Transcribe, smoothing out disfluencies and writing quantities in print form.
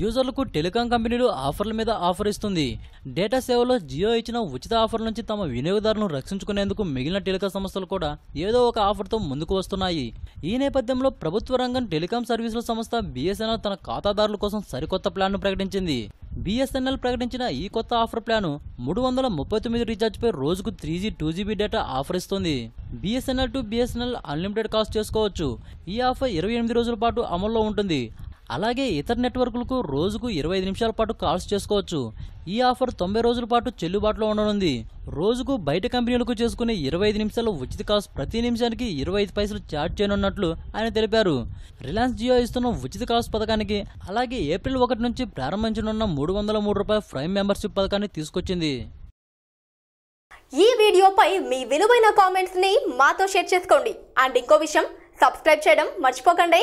యూజర్లకు telecom కంపెనీలు ఆఫర్ల మీద ఆఫర్ ఇస్తుంది. డేటా సేవలో జియో ఇచ్చిన ఉచిత ఆఫర్ల నుంచి తమ వినియోగదారులను రక్షించుకునేందుకు మిగిలిన టెలికాం సంస్థలు కూడా ఏదో ఒక ఆఫర్తో ముందుకు వస్తున్నాయి. ఈ నేపథ్యంలో ప్రభుత్వ రంగం టెలికాం సర్వీసుల సంస్థ బిఎస్ఎన్ఎల్ తన ఖాతాదారుల కోసం సరికొత్త ప్లాన్ను ప్రకటించింది. బిఎస్ఎన్ఎల్ ప్రకటించిన ఈ కొత్త ఆఫర్ ప్లాన్ 339 రీఛార్జ్పై రోజుకు 3G 2GB డేటా ఆఫర్ ఇస్తుంది. BSNL to BSNL unlimited calls చేసుకోవచ్చు. ఈ ఆఫర్ 28 రోజుల పాటు అమల్లో ఉంటుంది. అలాగే ఇతర నెట్వర్క్లకు రోజుకు 25 నిమిషాల పాటు కాల్స్ చేసుకోవచ్చు. ఈ ఆఫర్ 90 రోజుల పాటు చెల్లుబాటులో ఉండనుంది. రోజుకు బయట కంపెనీలకు చేసుకునే 25 నిమిషాల ఉచిత కాల్స్ ప్రతి నిమిషానికి 25 పైసలు ఛార్జ్ చేయనున్నట్లు ఆయన తెలిపారు. రిలయన్స్ జియో ఇస్తున్న ఉచిత కాల్స్ పథకానికి అలాగే ఏప్రిల్ 1 నుంచి ప్రారంభించనున్న ₹303 ప్రైమ్ మెంబర్షిప్ పథకాన్ని తీసుకొచ్చింది. ఈ వీడియోపై మీ విలువైన కామెంట్స్ ని మాతో షేర్ చేసుకోండి. అండ్ ఇంకో విషయం, సబ్స్క్రైబ్ చేయడం మర్చిపోకండి.